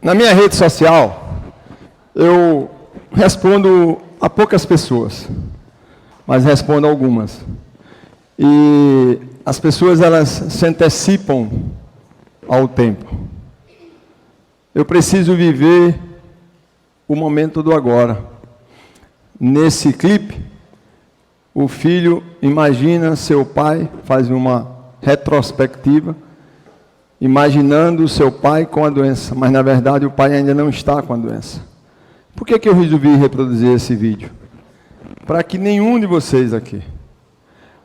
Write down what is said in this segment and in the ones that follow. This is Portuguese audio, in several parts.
Na minha rede social, eu respondo a poucas pessoas, mas respondo a algumas. E as pessoas, elas se antecipam ao tempo. Eu preciso viver o momento do agora. Nesse clipe, o filho imagina seu pai, faz uma retrospectiva, imaginando o seu pai com a doença, mas na verdade o pai ainda não está com a doença. Por que eu resolvi reproduzir esse vídeo? Para que nenhum de vocês aqui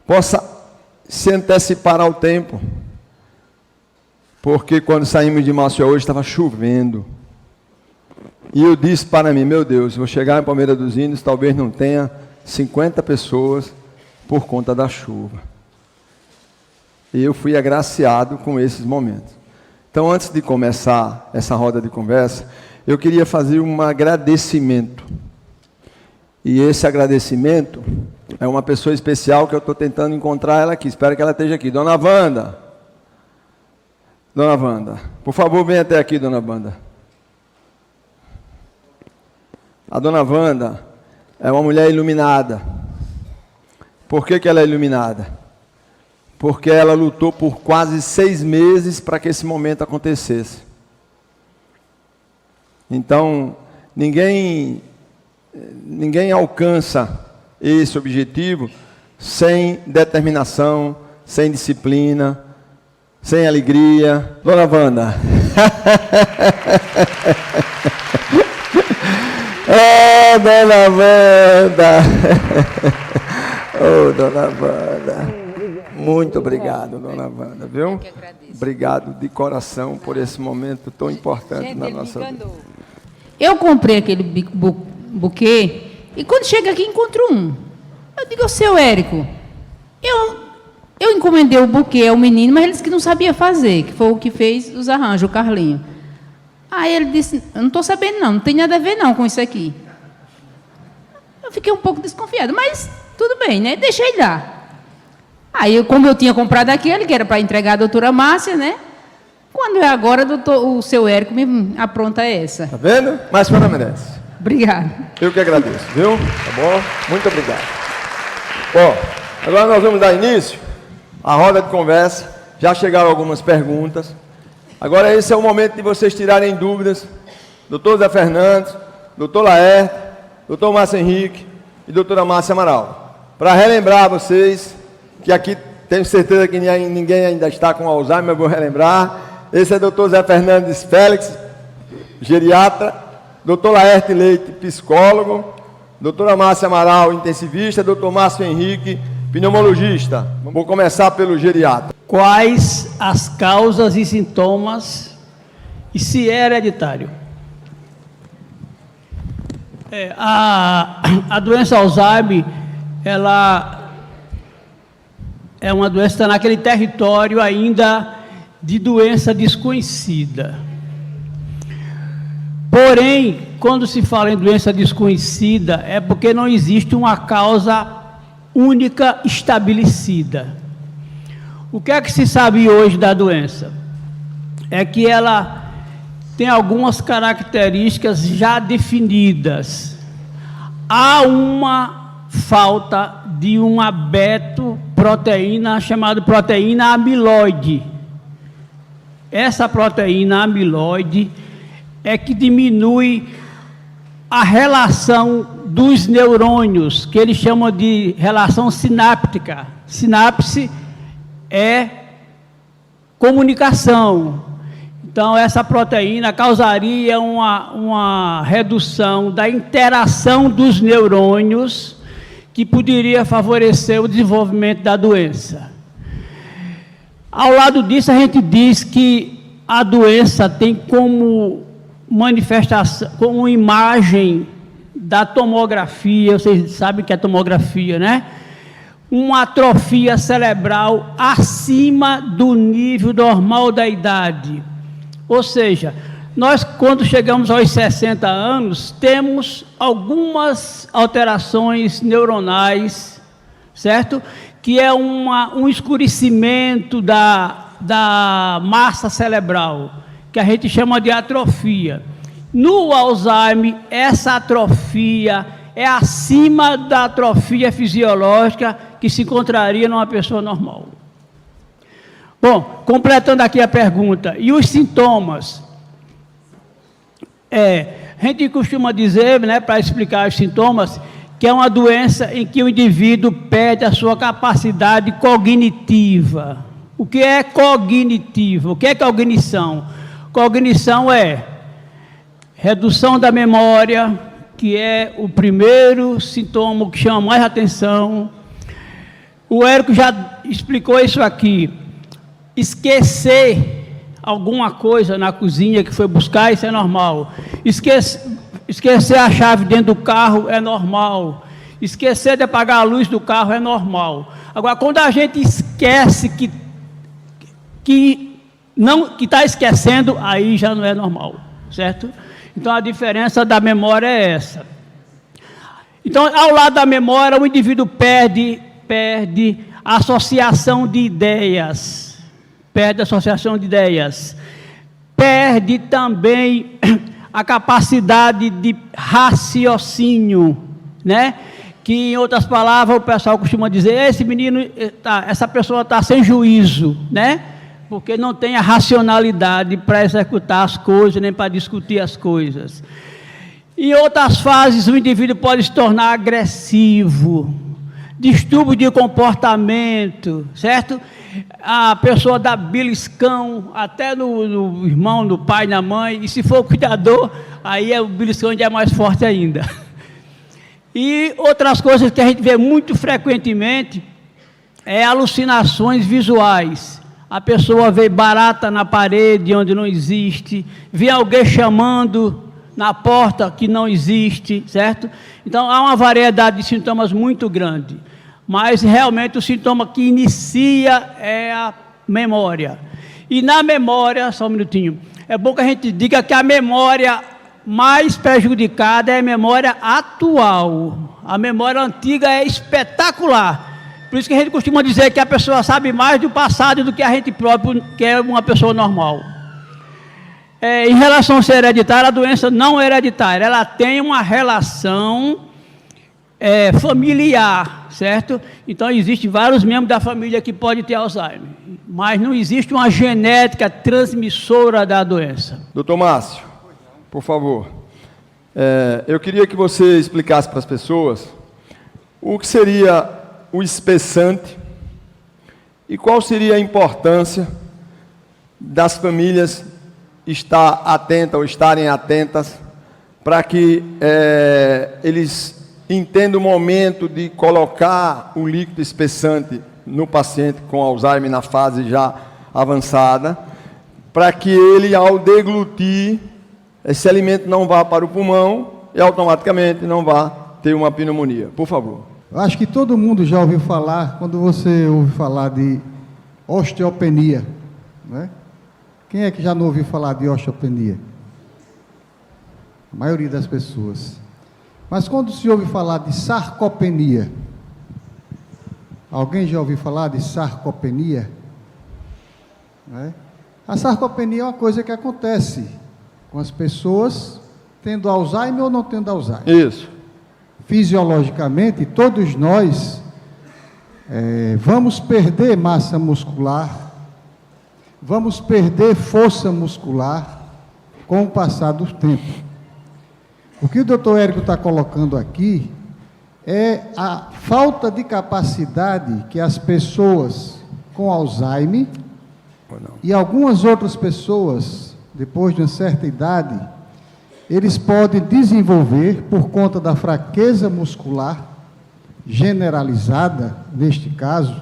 possa se antecipar ao tempo. Porque quando saímos de Maceió hoje estava chovendo. E eu disse para mim, meu Deus, vou chegar em Palmeira dos Índios, talvez não tenha 50 pessoas por conta da chuva. E eu fui agraciado com esses momentos. Então, antes de começar essa roda de conversa, eu queria fazer um agradecimento. E esse agradecimento é uma pessoa especial que eu estou tentando encontrar ela aqui. Espero que ela esteja aqui. Dona Wanda. Dona Wanda. Por favor, venha até aqui, Dona Wanda. A Dona Wanda é uma mulher iluminada. Por que ela é iluminada? Porque ela lutou por quase 6 meses para que esse momento acontecesse. Então, ninguém alcança esse objetivo sem determinação, sem disciplina, sem alegria. Dona Wanda. Oh, Dona Wanda. Oh, Dona Wanda. Muito obrigado, Dona Wanda, viu? Obrigado de coração por esse momento tão importante na nossa vida. Eu comprei aquele buquê e quando chega aqui encontro um. Eu digo ao seu Érico, eu encomendei o buquê ao menino, mas ele disse que não sabia fazer, que foi o que fez os arranjos, o Carlinho. Aí ele disse, eu não estou sabendo não tem nada a ver não com isso aqui. Eu fiquei um pouco desconfiado, mas tudo bem, né? Deixei lá. Aí, como eu tinha comprado aquele, que era para entregar a doutora Márcia, né? Quando é agora, o seu Érico me apronta essa. Tá vendo? Mas a senhora merece. Obrigada. Eu que agradeço, viu? Tá bom? Muito obrigado. Bom, agora nós vamos dar início à roda de conversa. Já chegaram algumas perguntas. Agora esse é o momento de vocês tirarem dúvidas. Doutor Zé Fernandes, doutor Laerte, doutor Márcio Henrique e doutora Márcia Amaral. Para relembrar vocês, que aqui tenho certeza que ninguém ainda está com Alzheimer, eu vou relembrar. Esse é o doutor Zé Fernandes Félix, geriatra, doutor Laerte Leite, psicólogo, doutora Márcia Amaral, intensivista, doutor Márcio Henrique, pneumologista. Vou começar pelo geriatra. Quais as causas e sintomas e se é hereditário? A doença Alzheimer, ela é uma doença que está naquele território ainda de doença desconhecida. Porém, quando se fala em doença desconhecida, é porque não existe uma causa única estabelecida. O que é que se sabe hoje da doença? É que ela tem algumas características já definidas. Há uma falta de uma beta-proteína chamada proteína amiloide. Essa proteína amiloide é que diminui a relação dos neurônios, que eles chamam de relação sináptica. Sinapse é comunicação. Então, essa proteína causaria uma redução da interação dos neurônios, que poderia favorecer o desenvolvimento da doença. Ao lado disso, a gente diz que a doença tem como manifestação, como imagem da tomografia, vocês sabem que é tomografia, né? Uma atrofia cerebral acima do nível normal da idade. Ou seja, nós, quando chegamos aos 60 anos, temos algumas alterações neuronais, certo? Que é um escurecimento da massa cerebral, que a gente chama de atrofia. No Alzheimer, essa atrofia é acima da atrofia fisiológica que se encontraria numa pessoa normal. Bom, completando aqui a pergunta, e os sintomas? A gente costuma dizer, né, para explicar os sintomas, que é uma doença em que o indivíduo perde a sua capacidade cognitiva. O que é cognitivo? O que é cognição? Cognição é redução da memória, que é o primeiro sintoma que chama mais atenção. O Érico já explicou isso aqui. Esquecer alguma coisa na cozinha que foi buscar, isso é normal. Esquecer a chave dentro do carro é normal. Esquecer de apagar a luz do carro é normal. Agora, quando a gente esquece que está esquecendo, aí já não é normal, certo? Então, a diferença da memória é essa. Então, ao lado da memória, o indivíduo perde a associação de ideias. Perde a associação de ideias. Perde também a capacidade de raciocínio, né? Que, em outras palavras, o pessoal costuma dizer, essa pessoa está sem juízo, né? Porque não tem a racionalidade para executar as coisas, nem para discutir as coisas. Em outras fases, o indivíduo pode se tornar agressivo, distúrbio de comportamento, certo? A pessoa dá beliscão, até no irmão, no pai, na mãe, e se for o cuidador, aí o beliscão já é mais forte ainda. E outras coisas que a gente vê muito frequentemente, é alucinações visuais. A pessoa vê barata na parede onde não existe, vê alguém chamando na porta que não existe, certo? Então, há uma variedade de sintomas muito grande, mas realmente o sintoma que inicia é a memória. E na memória, só um minutinho, é bom que a gente diga que a memória mais prejudicada é a memória atual. A memória antiga é espetacular. Por isso que a gente costuma dizer que a pessoa sabe mais do passado do que a gente próprio, que é uma pessoa normal. Em relação a ser hereditária, a doença não é hereditária. Ela tem uma relação familiar, certo? Então, existem vários membros da família que podem ter Alzheimer. Mas não existe uma genética transmissora da doença. Doutor Márcio, por favor. Eu queria que você explicasse para as pessoas o que seria o espessante e qual seria a importância das famílias estarem atentas para que eles entendam o momento de colocar o líquido espessante no paciente com Alzheimer na fase já avançada, para que ele, ao deglutir, esse alimento não vá para o pulmão e automaticamente não vá ter uma pneumonia. Por favor. Eu acho que todo mundo já ouviu falar, quando você ouve falar de osteopenia, né? Quem é que já não ouviu falar de osteopenia? A maioria das pessoas. Mas quando se ouve falar de sarcopenia, alguém já ouviu falar de sarcopenia? Né? A sarcopenia é uma coisa que acontece com as pessoas tendo Alzheimer ou não tendo Alzheimer. Isso. Fisiologicamente, todos nós vamos perder massa muscular, vamos perder força muscular com o passar do tempo. O que o doutor Érico está colocando aqui é a falta de capacidade que as pessoas com Alzheimer e algumas outras pessoas, depois de uma certa idade, eles podem desenvolver por conta da fraqueza muscular generalizada, neste caso,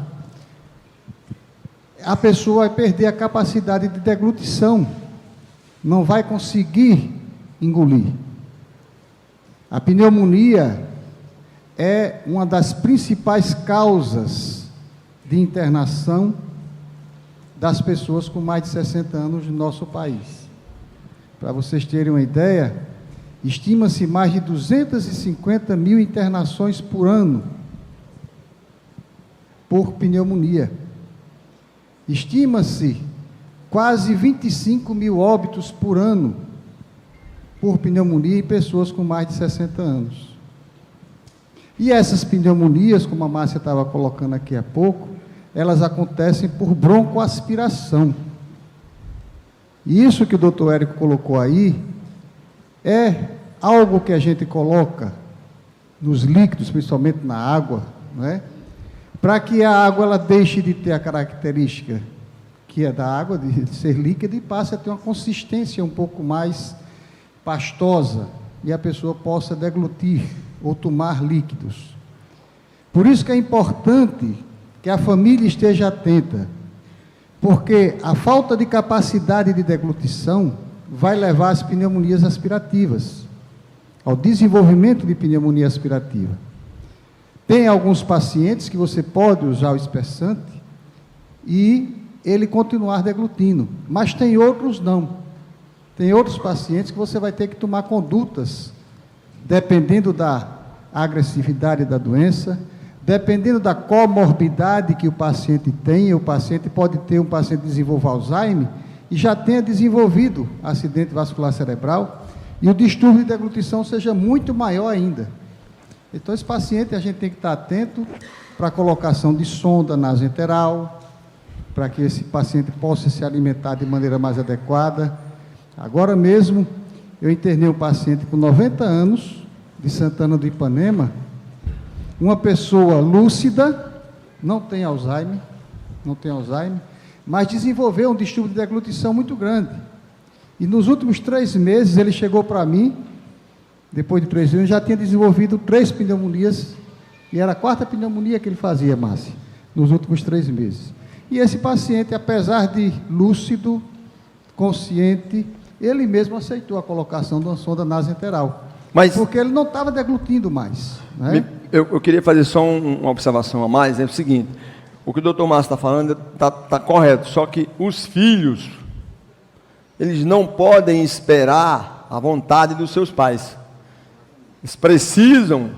a pessoa vai perder a capacidade de deglutição, não vai conseguir engolir. A pneumonia é uma das principais causas de internação das pessoas com mais de 60 anos no nosso país. Para vocês terem uma ideia, estima-se mais de 250 mil internações por ano por pneumonia. Estima-se quase 25 mil óbitos por ano por pneumonia em pessoas com mais de 60 anos. E essas pneumonias, como a Márcia estava colocando aqui há pouco, elas acontecem por broncoaspiração. E isso que o doutor Érico colocou aí é algo que a gente coloca nos líquidos, principalmente na água, não é? Para que a água ela deixe de ter a característica que é da água, de ser líquida, e passe a ter uma consistência um pouco mais pastosa, e a pessoa possa deglutir ou tomar líquidos. Por isso que é importante que a família esteja atenta, porque a falta de capacidade de deglutição vai levar às pneumonias aspirativas, ao desenvolvimento de pneumonia aspirativa. Tem alguns pacientes que você pode usar o espessante e ele continuar deglutindo, mas tem outros não. Tem outros pacientes que você vai ter que tomar condutas, dependendo da agressividade da doença, dependendo da comorbidade que o paciente tem. O paciente pode ter, um paciente que desenvolva Alzheimer e já tenha desenvolvido acidente vascular cerebral e o distúrbio de deglutição seja muito maior ainda. Então, esse paciente a gente tem que estar atento para a colocação de sonda nasoenteral, para que esse paciente possa se alimentar de maneira mais adequada. Agora mesmo, eu internei um paciente com 90 anos, de Santana do Ipanema, uma pessoa lúcida, não tem Alzheimer, mas desenvolveu um distúrbio de deglutição muito grande. E nos últimos 3 meses, ele chegou para mim, depois de 3 anos, já tinha desenvolvido 3 pneumonias, e era a 4ª pneumonia que ele fazia, Márcia, nos últimos 3 meses. E esse paciente, apesar de lúcido, consciente, ele mesmo aceitou a colocação de uma sonda nasoenteral, porque ele não estava deglutindo mais. Né? Eu queria fazer só uma observação a mais, é o seguinte, o que o doutor Márcio está falando está correto, só que os filhos, eles não podem esperar a vontade dos seus pais. Eles precisam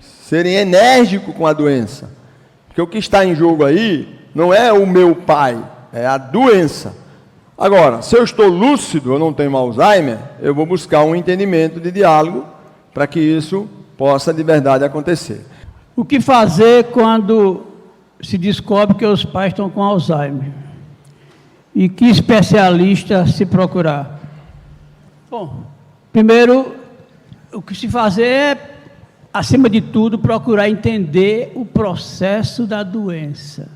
serem enérgicos com a doença, porque o que está em jogo aí não é o meu pai, é a doença. Agora, se eu estou lúcido, eu não tenho Alzheimer, eu vou buscar um entendimento de diálogo para que isso possa de verdade acontecer. O que fazer quando se descobre que os pais estão com Alzheimer? E que especialista se procurar? Bom, primeiro, o que se fazer é, acima de tudo, procurar entender o processo da doença,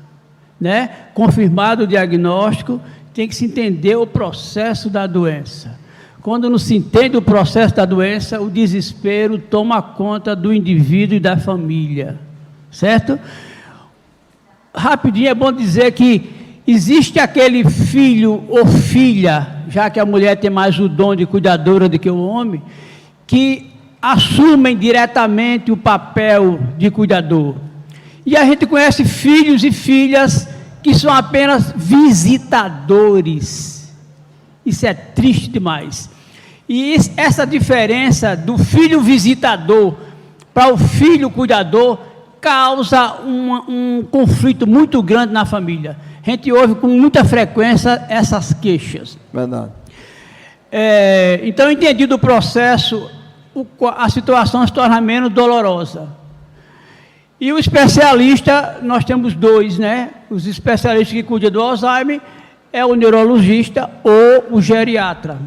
né? Confirmado o diagnóstico, tem que se entender o processo da doença. Quando não se entende o processo da doença, o desespero toma conta do indivíduo e da família, certo? Rapidinho, é bom dizer que existe aquele filho ou filha, já que a mulher tem mais o dom de cuidadora do que o homem, que assumem diretamente o papel de cuidador. E a gente conhece filhos e filhas que são apenas visitadores. Isso é triste demais. E essa diferença do filho visitador para o filho cuidador causa um conflito muito grande na família. A gente ouve com muita frequência essas queixas. Verdade. Então, entendido o processo, a situação se torna menos dolorosa. E o especialista, nós temos 2, né? Os especialistas que cuidam do Alzheimer é o neurologista ou o geriatra.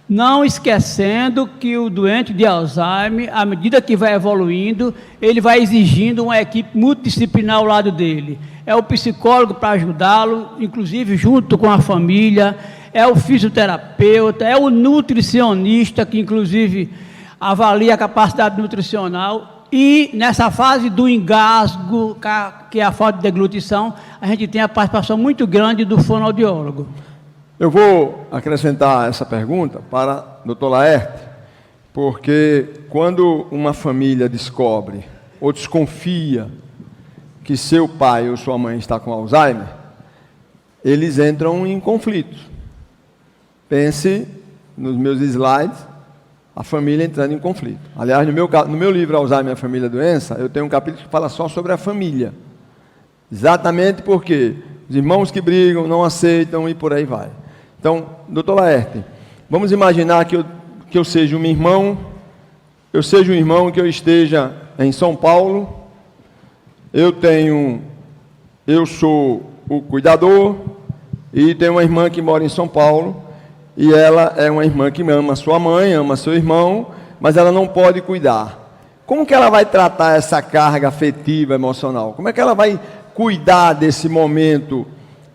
Não esquecendo que o doente de Alzheimer, à medida que vai evoluindo, ele vai exigindo uma equipe multidisciplinar ao lado dele. É o psicólogo para ajudá-lo, inclusive junto com a família, é o fisioterapeuta, é o nutricionista, que inclusive avalia a capacidade nutricional. E nessa fase do engasgo, que é a falta de deglutição, a gente tem a participação muito grande do fonoaudiólogo. Eu vou acrescentar essa pergunta para o Dr. Laerte, porque quando uma família descobre ou desconfia que seu pai ou sua mãe está com Alzheimer, eles entram em conflito. Pense nos meus slides, a família entrando em conflito. Aliás, no meu livro Alzheimer, a Família e a Doença, eu tenho um capítulo que fala só sobre a família. Exatamente porque os irmãos que brigam, não aceitam e por aí vai. Então, doutor Laerte, vamos imaginar que eu que eu seja um irmão, que eu esteja em São Paulo, eu sou o cuidador, e tem uma irmã que mora em São Paulo, e ela é uma irmã que ama sua mãe, ama seu irmão, mas ela não pode cuidar. Como que ela vai tratar essa carga afetiva, emocional? Como é que ela vai cuidar desse momento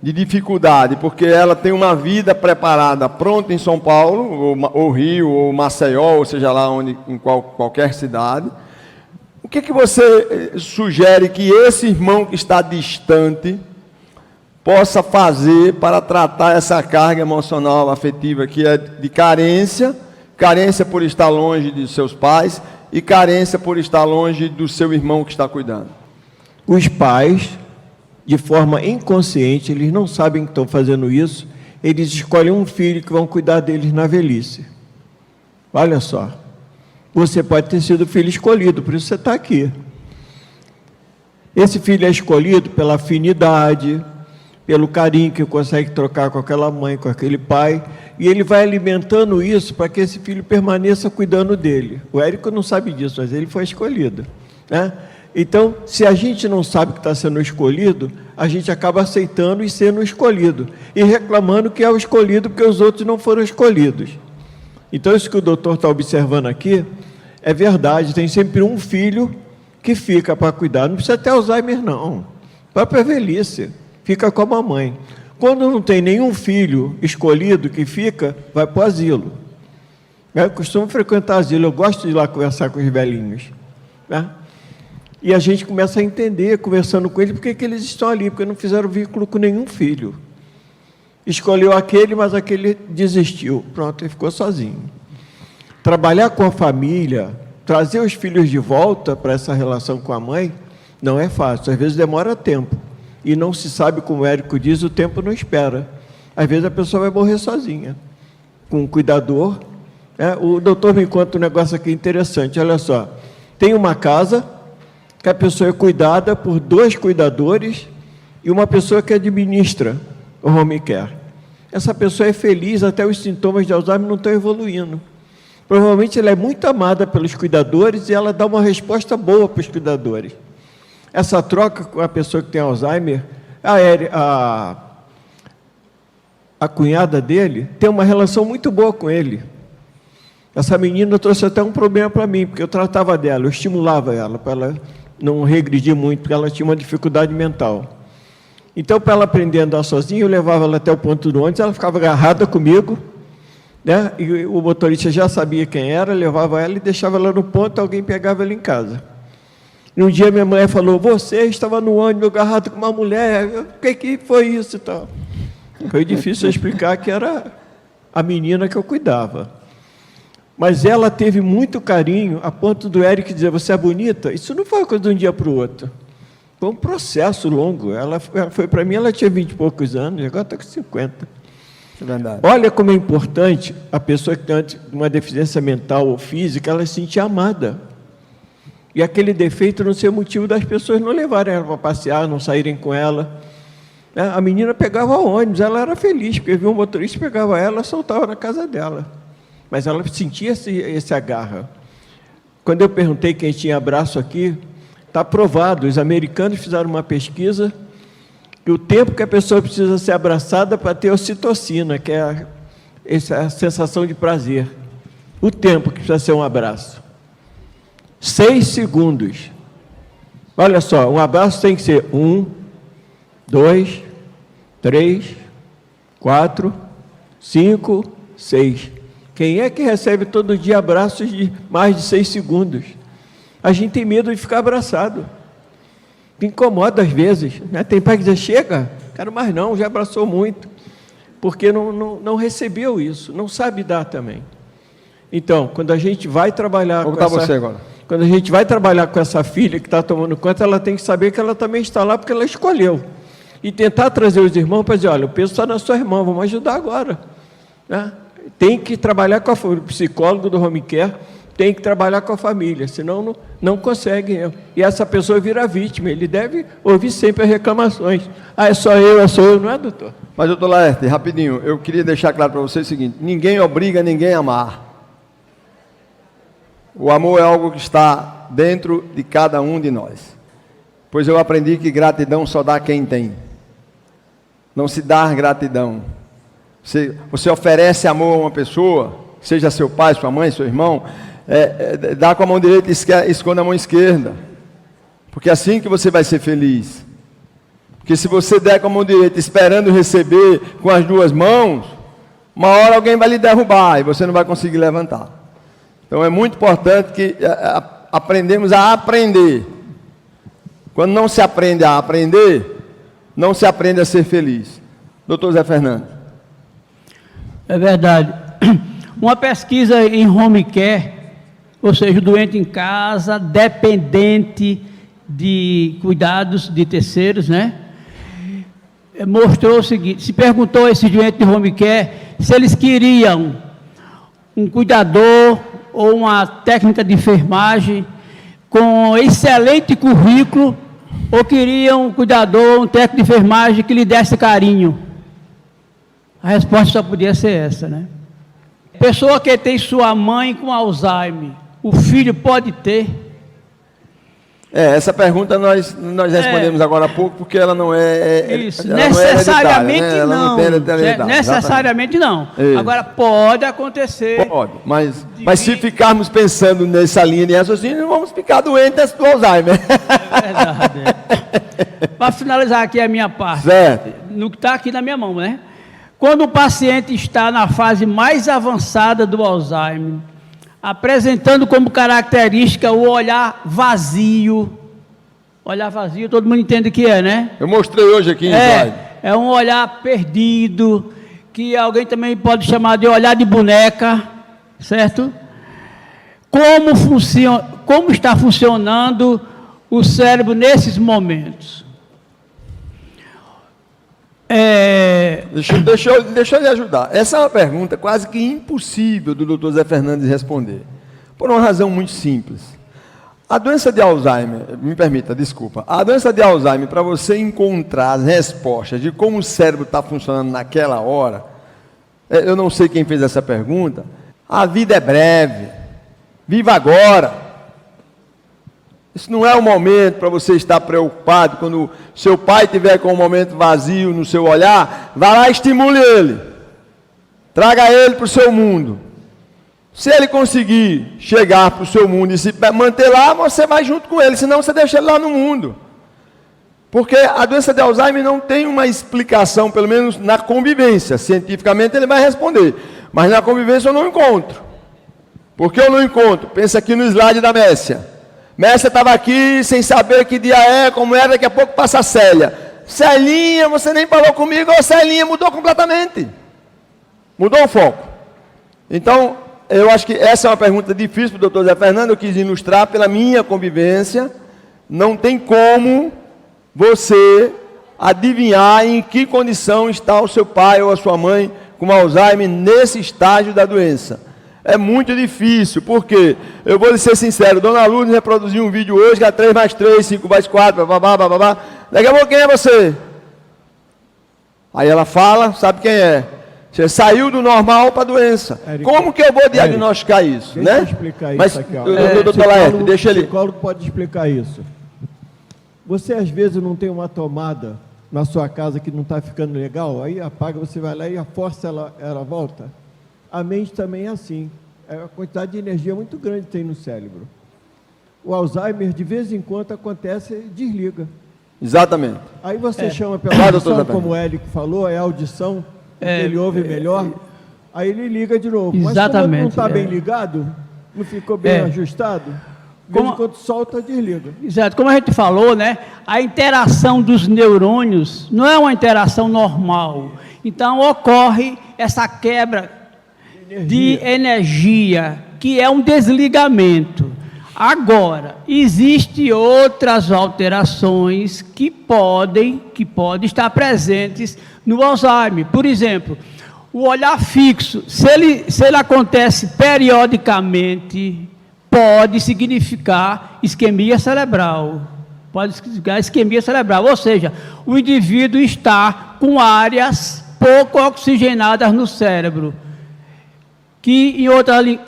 de dificuldade? Porque ela tem uma vida preparada, pronta em São Paulo, ou Rio, ou Maceió, ou seja lá onde, em qualquer cidade. O que você sugere que esse irmão que está distante possa fazer para tratar essa carga emocional, afetiva, que é de carência por estar longe de seus pais e carência por estar longe do seu irmão que está cuidando? Os pais, de forma inconsciente, eles não sabem que estão fazendo isso, eles escolhem um filho que vão cuidar deles na velhice. Olha só, você pode ter sido o filho escolhido, por isso você está aqui. Esse filho é escolhido pela afinidade, pelo carinho que consegue trocar com aquela mãe, com aquele pai, e ele vai alimentando isso para que esse filho permaneça cuidando dele. O Érico não sabe disso, mas ele foi escolhido, né? Então, se a gente não sabe que está sendo escolhido, a gente acaba aceitando e sendo escolhido, e reclamando que é o escolhido porque os outros não foram escolhidos. Então, isso que o doutor está observando aqui é verdade, tem sempre um filho que fica para cuidar, não precisa ter Alzheimer não, própria velhice, fica com a mamãe. Quando não tem nenhum filho escolhido que fica, vai para o asilo. Eu costumo frequentar asilo, eu gosto de ir lá conversar com os velhinhos, né? E a gente começa a entender, conversando com eles, por que eles estão ali, porque não fizeram vínculo com nenhum filho. Escolheu aquele, mas aquele desistiu. Pronto, ele ficou sozinho. Trabalhar com a família, trazer os filhos de volta para essa relação com a mãe, não é fácil. Às vezes demora tempo. E não se sabe, como o Érico diz, o tempo não espera. Às vezes a pessoa vai morrer sozinha, com um cuidador. O doutor me conta um negócio aqui interessante. Olha só, tem uma casa que a pessoa é cuidada por 2 cuidadores e uma pessoa que administra o home care. Essa pessoa é feliz, até os sintomas de Alzheimer não estão evoluindo. Provavelmente ela é muito amada pelos cuidadores e ela dá uma resposta boa para os cuidadores. Essa troca com a pessoa que tem Alzheimer, a cunhada dele tem uma relação muito boa com ele. Essa menina trouxe até um problema para mim, porque eu tratava dela, eu estimulava ela, para ela não regredir muito, porque ela tinha uma dificuldade mental. Então, para ela aprender a andar sozinha, eu levava ela até o ponto do ônibus, ela ficava agarrada comigo, né? E o motorista já sabia quem era, levava ela e deixava ela no ponto, alguém pegava ela em casa. E um dia minha mãe falou, você estava no ônibus agarrado com uma mulher, o que foi isso e tal? Foi difícil explicar que era a menina que eu cuidava. Mas ela teve muito carinho, a ponto do Érico dizer, você é bonita? Isso não foi coisa de um dia para o outro. Foi um processo longo. Ela foi para mim, ela tinha 20 e poucos anos, agora está com 50. É verdade. Olha como é importante a pessoa que tem uma deficiência mental ou física, ela se sentir amada. E aquele defeito não ser motivo das pessoas não levarem ela para passear, não saírem com ela. A menina pegava ônibus, ela era feliz, porque viu um motorista, pegava ela, soltava na casa dela. Mas ela sentia esse agarra. Quando eu perguntei quem tinha abraço aqui, está provado, os americanos fizeram uma pesquisa, que o tempo que a pessoa precisa ser abraçada para ter ocitocina, que é essa sensação de prazer, o tempo que precisa ser um abraço. 6 segundos. Olha só, um abraço tem que ser 1, 2, 3, 4, 5, 6. Quem é que recebe todo dia abraços de mais de 6 segundos? A gente tem medo de ficar abraçado. Me incomoda às vezes, né? Tem pai que diz, chega, quero mais não, já abraçou muito. Porque não recebeu isso, não sabe dar também. Então, quando a gente vai trabalhar com essa... Quando a gente vai trabalhar com essa filha que está tomando conta, ela tem que saber que ela também está lá porque ela escolheu. E tentar trazer os irmãos para dizer, olha, o peso está na sua irmã, vamos ajudar agora. Né? Tem que trabalhar com o psicólogo do home care, tem que trabalhar com a família, senão não consegue. E essa pessoa vira vítima, ele deve ouvir sempre as reclamações. É só eu, não é, doutor? Mas, doutor Laerte, rapidinho, eu queria deixar claro para você o seguinte, ninguém obriga ninguém a amar. O amor é algo que está dentro de cada um de nós. Pois eu aprendi que gratidão só dá quem tem. Não se dá gratidão. Você oferece amor a uma pessoa, seja seu pai, sua mãe, seu irmão, dá com a mão direita e esconde a mão esquerda. Porque é assim que você vai ser feliz. Porque se você der com a mão direita esperando receber com as duas mãos, uma hora alguém vai lhe derrubar e você não vai conseguir levantar. Então é muito importante que aprendemos a aprender. Quando não se aprende a aprender, não se aprende a ser feliz. Doutor Zé Fernando. É verdade. Uma pesquisa em home care, ou seja, o doente em casa, dependente de cuidados de terceiros, né? Mostrou o seguinte, se perguntou a esses doentes de home care se eles queriam um cuidador ou uma técnica de enfermagem com excelente currículo ou queriam um cuidador, um técnico de enfermagem que lhe desse carinho. A resposta só podia ser essa, né? Pessoa que tem sua mãe com Alzheimer, o filho pode ter? Essa pergunta nós respondemos agora há pouco, porque ela não é... Isso, necessariamente não. Necessariamente não. Agora, pode acontecer. Pode, mas se ficarmos pensando nessa linha de raciocínio, vamos ficar doentes do Alzheimer. É verdade. Para finalizar aqui a minha parte, certo. No que está aqui na minha mão, né? Quando o paciente está na fase mais avançada do Alzheimer, apresentando como característica o olhar vazio. Olhar vazio, todo mundo entende o que é, né? Eu mostrei hoje aqui em slide. É um olhar perdido, que alguém também pode chamar de olhar de boneca, certo? Como está funcionando o cérebro nesses momentos? Deixa eu lhe ajudar. Essa é uma pergunta quase que impossível do doutor Zé Fernandes responder, por uma razão muito simples. A doença de Alzheimer, me permita, desculpa, a doença de Alzheimer, para você encontrar as respostas de como o cérebro está funcionando naquela hora, eu não sei quem fez essa pergunta, a vida é breve, viva agora. Isso não é o momento para você estar preocupado. Quando seu pai tiver com um momento vazio no seu olhar, vá lá e estimule ele. Traga ele para o seu mundo. Se ele conseguir chegar para o seu mundo e se manter lá, você vai junto com ele, senão você deixa ele lá no mundo. Porque a doença de Alzheimer não tem uma explicação, pelo menos na convivência. Cientificamente ele vai responder, mas na convivência eu não encontro. Por que eu não encontro? Pensa aqui no slide da Messia. Messia estava aqui sem saber que dia é, como era, daqui a pouco passa a Célia. Celinha, você nem falou comigo, ou Celinha mudou completamente. Mudou o foco. Então, eu acho que essa é uma pergunta difícil para o doutor Zé Fernando, eu quis ilustrar pela minha convivência. Não tem como você adivinhar em que condição está o seu pai ou a sua mãe com Alzheimer nesse estágio da doença. É muito difícil, porque, eu vou lhe ser sincero, Dona Lourdes reproduziu um vídeo hoje, que é 3 mais 3, 5 mais 4, babá. Daqui a pouco, quem é você? Aí ela fala, sabe quem é? Você saiu do normal para a doença. Érico, como que eu vou diagnosticar isso? Deixa né? eu explicar Mas, isso aqui. Doutor Laerte, deixa ele... O psicólogo pode explicar isso. Você, às vezes, não tem uma tomada na sua casa que não está ficando legal, aí apaga, você vai lá e a força ela volta. A mente também é assim. A quantidade de energia muito grande que tem no cérebro. O Alzheimer, de vez em quando, acontece e desliga. Exatamente. Aí você chama pela audição, como o Érico falou, é a audição, ele ouve melhor, aí ele liga de novo. Exatamente. Mas como não está bem ligado, não ficou bem ajustado, de vez em quando solta, desliga. Exato. Como a gente falou, né? A interação dos neurônios não é uma interação normal. Então, ocorre essa quebra de energia, que é um desligamento. Agora, existem outras alterações que podem estar presentes no Alzheimer. Por exemplo, o olhar fixo, se ele acontece periodicamente, pode significar isquemia cerebral. Pode significar isquemia cerebral, ou seja, o indivíduo está com áreas pouco oxigenadas no cérebro, que em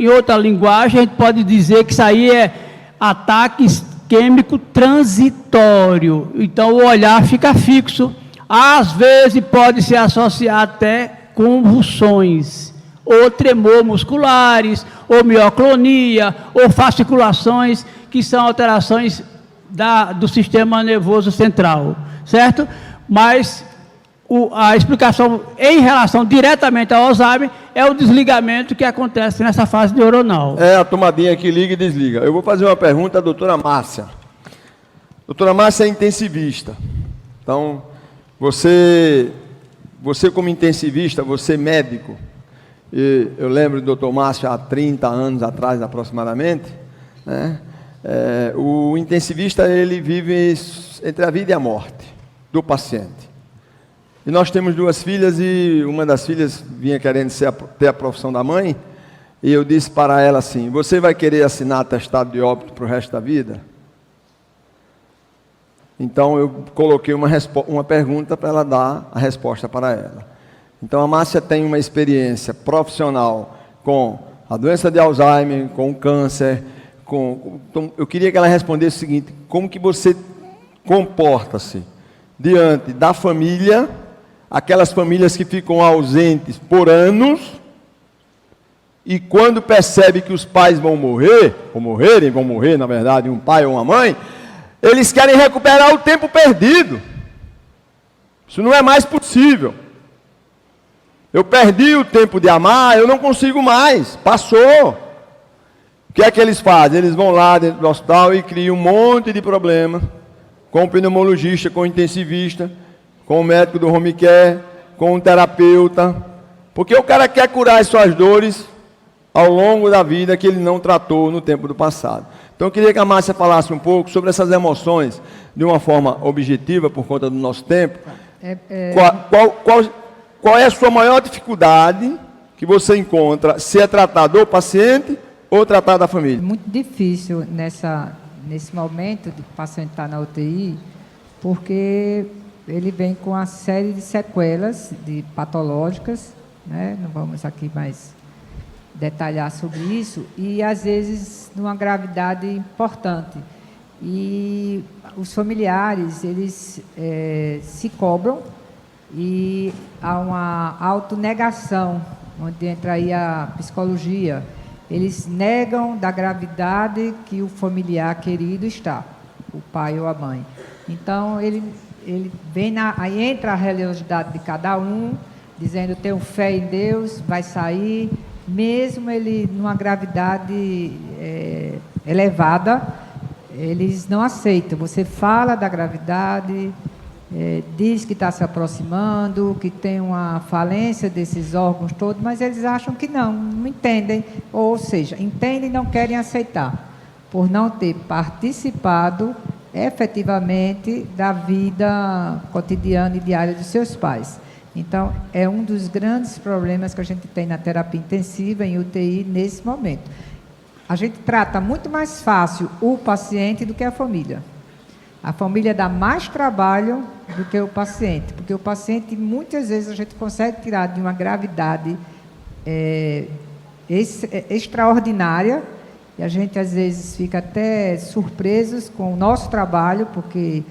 outra linguagem a gente pode dizer que isso aí é ataque isquêmico transitório. Então o olhar fica fixo. Às vezes pode se associar até convulsões, ou tremor musculares, ou mioclonia, ou fasciculações, que são alterações do sistema nervoso central, certo? Mas a explicação em relação diretamente ao Alzheimer é o desligamento que acontece nessa fase neuronal. É a tomadinha que liga e desliga. Eu vou fazer uma pergunta à doutora Márcia. Doutora Márcia é intensivista. Então, você como intensivista, você médico, e eu lembro do doutor Márcio há 30 anos atrás aproximadamente, né? O intensivista, ele vive entre a vida e a morte do paciente. E nós temos 2 filhas e uma das filhas vinha querendo ter a profissão da mãe, e eu disse para ela assim: você vai querer assinar atestado de óbito para o resto da vida? Então eu coloquei uma pergunta para ela dar a resposta para ela. Então a Márcia tem uma experiência profissional com a doença de Alzheimer, com o câncer, então, eu queria que ela respondesse o seguinte: como que você comporta-se diante da família, aquelas famílias que ficam ausentes por anos, e quando percebe que os pais vão morrer, ou vão morrer, na verdade, um pai ou uma mãe, eles querem recuperar o tempo perdido. Isso não é mais possível. Eu perdi o tempo de amar, eu não consigo mais, passou. O que é que eles fazem? Eles vão lá dentro do hospital e criam um monte de problema, com o pneumologista, com o intensivista, com o médico do home care, com o terapeuta, porque o cara quer curar as suas dores ao longo da vida que ele não tratou no tempo do passado. Então eu queria que a Márcia falasse um pouco sobre essas emoções, de uma forma objetiva, por conta do nosso tempo. Qual é a sua maior dificuldade que você encontra, se é tratar do paciente ou tratar da família? Muito difícil nesse momento de o paciente estar na UTI, porque ele vem com uma série de sequelas patológicas, né? Não vamos aqui mais detalhar sobre isso, e às vezes numa gravidade importante. E os familiares, eles se cobram, e há uma autonegação, onde entra aí a psicologia. Eles negam da gravidade que o familiar querido está, o pai ou a mãe. Então, ele vem aí entra a religiosidade de cada um, dizendo: tenho fé em Deus, vai sair, mesmo ele numa gravidade elevada, eles não aceitam. Você fala da gravidade, diz que está se aproximando, que tem uma falência desses órgãos todos, mas eles acham que não entendem, ou seja, entendem e não querem aceitar, por não ter participado efetivamente da vida cotidiana e diária dos seus pais. Então, é um dos grandes problemas que a gente tem na terapia intensiva, em UTI, nesse momento. A gente trata muito mais fácil o paciente do que a família. A família dá mais trabalho do que o paciente, porque o paciente, muitas vezes, a gente consegue tirar de uma gravidade extraordinária, e a gente, às vezes, fica até surpresos com o nosso trabalho, porque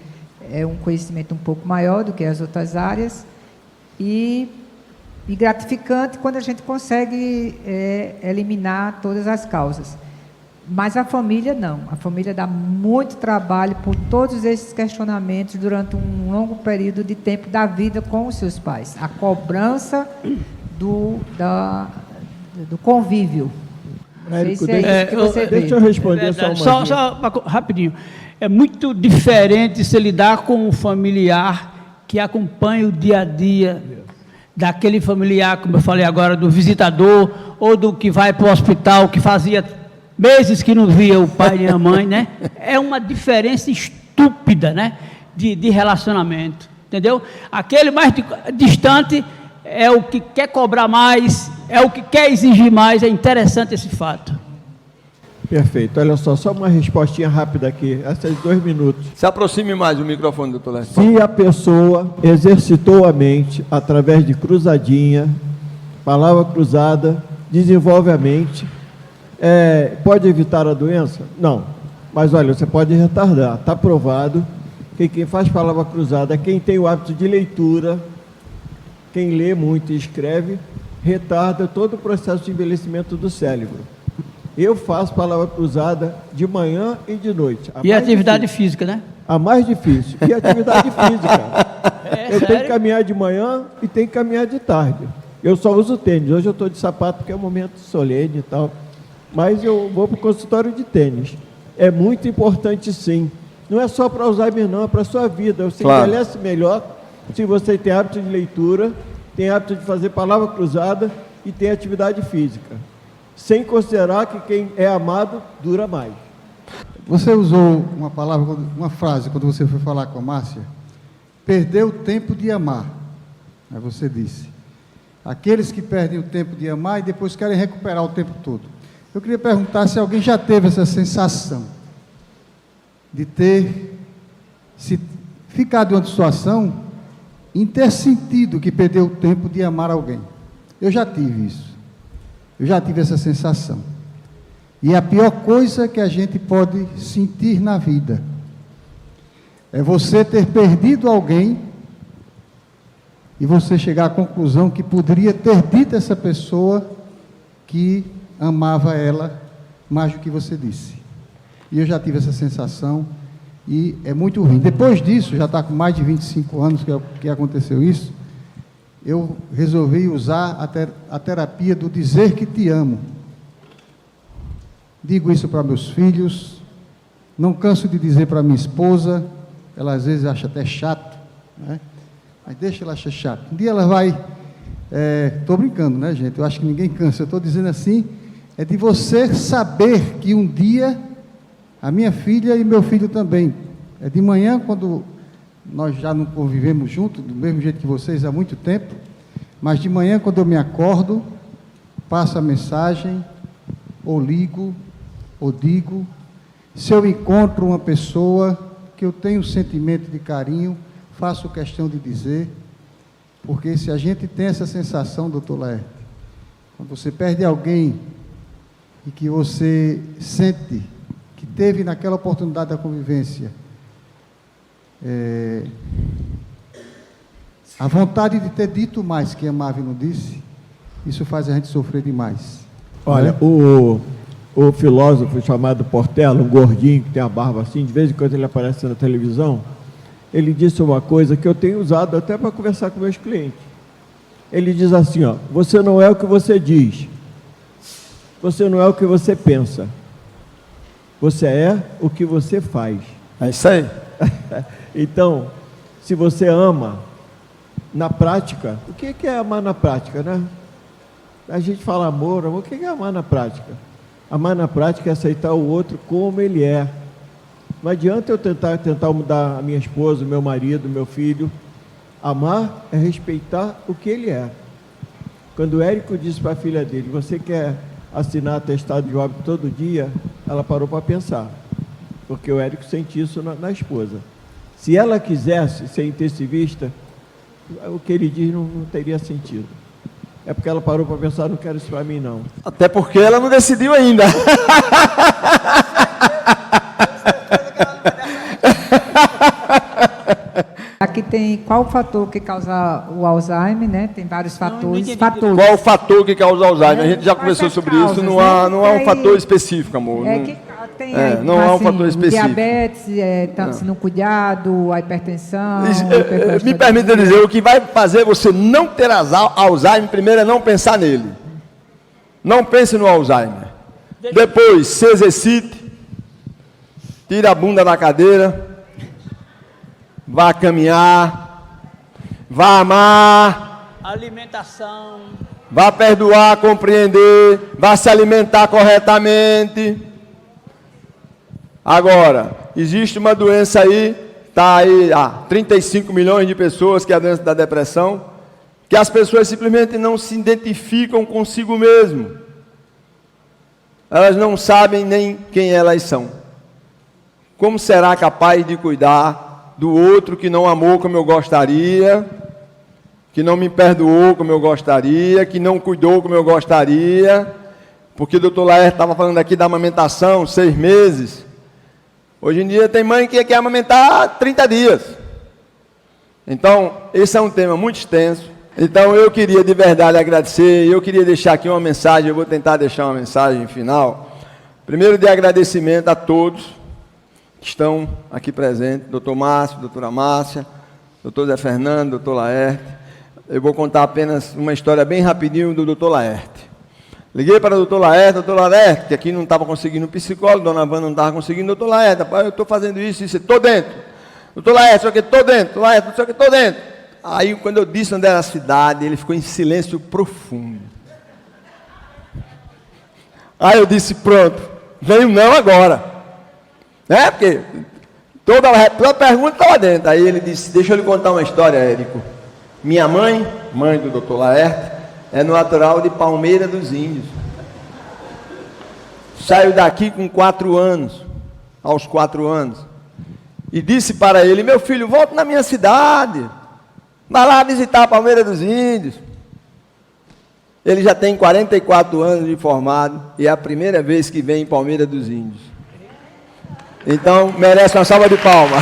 é um conhecimento um pouco maior do que as outras áreas, e gratificante quando a gente consegue eliminar todas as causas. Mas a família não. A família dá muito trabalho por todos esses questionamentos durante um longo período de tempo da vida com os seus pais. A cobrança do convívio. Érico, Deixa eu responder só rapidinho. É muito diferente se lidar com um familiar que acompanha o dia a dia daquele familiar, como eu falei agora, do visitador, ou do que vai para o hospital, que fazia meses que não via o pai e a mãe, né? É uma diferença estúpida, né? De relacionamento, entendeu? Aquele mais distante é o que quer cobrar mais, é o que quer exigir mais. É interessante esse fato. Perfeito. Olha só uma respostinha rápida aqui, esses 2 minutos. Se aproxime mais do microfone, doutor Lécio. Se a pessoa exercitou a mente através de cruzadinha, palavra cruzada, desenvolve a mente. Pode evitar a doença? Não. Mas olha, você pode retardar. Está provado que quem faz palavra cruzada é quem tem o hábito de leitura, quem lê muito e escreve, retarda todo o processo de envelhecimento do cérebro. Eu faço palavra cruzada de manhã e de noite. E atividade física, né? A mais difícil. E atividade física. Eu tenho sério? que caminhar de manhã e tenho que caminhar de tarde. Eu só uso tênis. Hoje eu estou de sapato porque é um momento solene e tal. Mas eu vou para o consultório de tênis. É muito importante, sim. Não é só para Alzheimer, não. É para a sua vida. Você envelhece melhor se você tem hábito de leitura, tem hábito de fazer palavra cruzada e tem atividade física. Sem considerar que quem é amado dura mais. Você usou uma palavra, uma frase, quando você foi falar com a Márcia, perdeu o tempo de amar. Aí você disse, aqueles que perdem o tempo de amar e depois querem recuperar o tempo todo. Eu queria perguntar se alguém já teve essa sensação de ter se ficado em uma situação em ter sentido que perdeu o tempo de amar alguém. Eu já tive isso. Eu já tive essa sensação. E a pior coisa que a gente pode sentir na vida é você ter perdido alguém e você chegar à conclusão que poderia ter dito a essa pessoa que amava ela mais do que você disse. E eu já tive essa sensação e é muito ruim. Depois disso, já está com mais de 25 anos que aconteceu isso, eu resolvi usar a terapia do dizer que te amo. Digo isso para meus filhos, não canso de dizer para minha esposa, ela às vezes acha até chato, né? Mas deixa ela achar chato. Um dia ela vai, estou brincando, né, gente? Eu acho que ninguém cansa, eu estou dizendo assim, é de você saber que um dia, a minha filha e meu filho também, é de manhã, quando nós já não convivemos juntos, do mesmo jeito que vocês há muito tempo, mas de manhã, quando eu me acordo, passo a mensagem, ou ligo, ou digo, se eu encontro uma pessoa que eu tenho um sentimento de carinho, faço questão de dizer, porque se a gente tem essa sensação, doutor Laerte, quando você perde alguém e que você sente que teve naquela oportunidade da convivência, a vontade de ter dito mais que amava e não disse, isso faz a gente sofrer demais. Olha, né? O filósofo chamado Portela, um gordinho que tem a barba assim, de vez em quando ele aparece na televisão, ele disse uma coisa que eu tenho usado até para conversar com meus clientes. Ele diz assim, ó, você não é o que você diz, você não é o que você pensa, você é o que você faz. É isso aí. Então, se você ama, na prática, o que é amar na prática, né? A gente fala amor, o que é amar na prática? Amar na prática é aceitar o outro como ele é. Não adianta eu tentar mudar a minha esposa, o meu marido, o meu filho. Amar é respeitar o que ele é. Quando o Érico disse para a filha dele, você quer assinar atestado de óbito todo dia? Ela parou para pensar, porque o Érico sente isso na esposa. Se ela quisesse ser intensivista, o que ele diz não teria sentido. É porque ela parou para pensar, não quero isso para mim, não. Até porque ela não decidiu ainda. Aqui tem qual o fator que causa o Alzheimer, né? Tem vários fatores. Qual o fator que causa o Alzheimer? A gente já conversou sobre isso, não há um fator específico, amor. Tem não há um fator específico. Diabetes, se não cuidado, a hipertensão. Me permita dizer, o que vai fazer você não ter Alzheimer, primeiro é não pensar nele. Não pense no Alzheimer. Depois, se exercite, tira a bunda da cadeira, vá caminhar, vá amar, Alimentação. vá perdoar, compreender, vá se alimentar corretamente. Agora, existe uma doença aí, está aí 35 milhões de pessoas, que é a doença da depressão, que as pessoas simplesmente não se identificam consigo mesmo. Elas não sabem nem quem elas são. Como será capaz de cuidar do outro que não amou como eu gostaria, que não me perdoou como eu gostaria, que não cuidou como eu gostaria, porque o doutor Laerte estava falando aqui da amamentação, 6 meses. Hoje em dia tem mãe que quer amamentar 30 dias. Então, esse é um tema muito extenso. Então, eu queria de verdade agradecer, eu queria deixar aqui uma mensagem, eu vou tentar deixar uma mensagem final. Primeiro, de agradecimento a todos que estão aqui presentes, doutor Márcio, doutora Márcia, doutor Zé Fernando, doutor Laerte. Eu vou contar apenas uma história bem rapidinho do doutor Laerte. Liguei para o doutor Laerte, que aqui não estava conseguindo psicólogo, dona Wanda não estava conseguindo, doutor Laerte, rapaz, eu estou fazendo isso, estou dentro. Doutor Laerte, só que estou dentro, Laerte, só que estou dentro. Aí, quando eu disse onde era a cidade, ele ficou em silêncio profundo. Aí eu disse, pronto, venho não agora. Né? Porque toda pergunta estava dentro. Aí ele disse, deixa eu lhe contar uma história, Érico. Minha mãe do doutor Laerte, é natural de Palmeira dos Índios. Saiu daqui com 4 anos, aos 4 anos. E disse para ele, meu filho, volta na minha cidade. Vai lá visitar a Palmeira dos Índios. Ele já tem 44 anos de formado e é a primeira vez que vem em Palmeira dos Índios. Então, merece uma salva de palmas.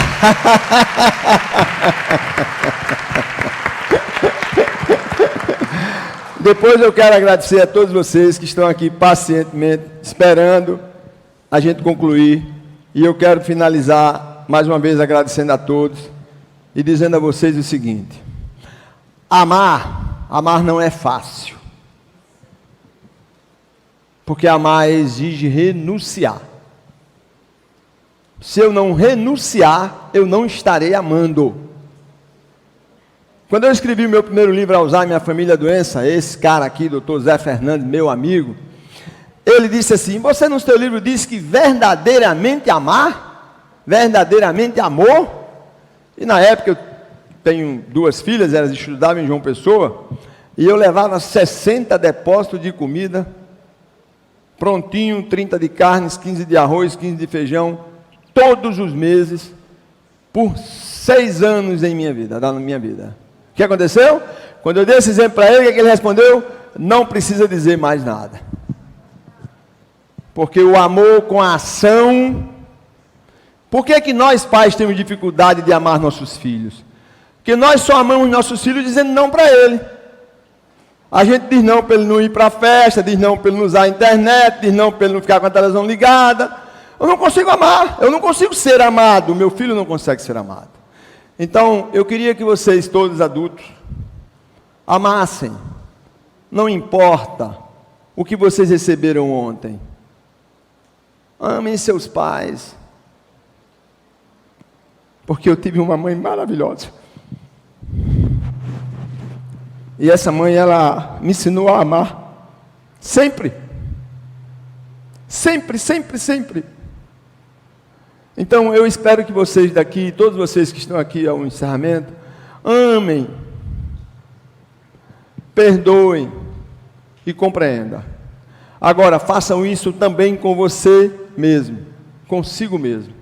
Depois eu quero agradecer a todos vocês que estão aqui pacientemente esperando a gente concluir. E eu quero finalizar mais uma vez agradecendo a todos e dizendo a vocês o seguinte: amar não é fácil. Porque amar exige renunciar. Se eu não renunciar, eu não estarei amando. Quando eu escrevi o meu primeiro livro, Alzheimer, Minha Família, a Doença, esse cara aqui, doutor Zé Fernandes, meu amigo, ele disse assim, você no seu livro diz que verdadeiramente amar, verdadeiramente amor, e na época eu tenho 2 filhas, elas estudavam em João Pessoa, e eu levava 60 depósitos de comida, prontinho, 30 de carnes, 15 de arroz, 15 de feijão, todos os meses, por 6 anos na minha vida. O que aconteceu? Quando eu dei esse exemplo para ele, o que ele respondeu? Não precisa dizer mais nada. Porque o amor com a ação... Por que nós pais temos dificuldade de amar nossos filhos? Porque nós só amamos nossos filhos dizendo não para ele. A gente diz não para ele não ir para a festa, diz não para ele não usar a internet, diz não para ele não ficar com a televisão ligada. Eu não consigo amar, eu não consigo ser amado, o meu filho não consegue ser amado. Então, eu queria que vocês, todos adultos, amassem, não importa o que vocês receberam ontem. Amem seus pais, porque eu tive uma mãe maravilhosa. E essa mãe, ela me ensinou a amar, sempre. Sempre, sempre, sempre. Então, eu espero que vocês daqui, todos vocês que estão aqui ao encerramento, amem, perdoem e compreendam. Agora, façam isso também com você mesmo, consigo mesmo.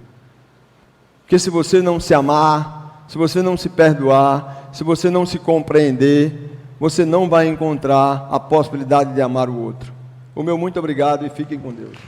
Porque se você não se amar, se você não se perdoar, se você não se compreender, você não vai encontrar a possibilidade de amar o outro. O meu muito obrigado e fiquem com Deus.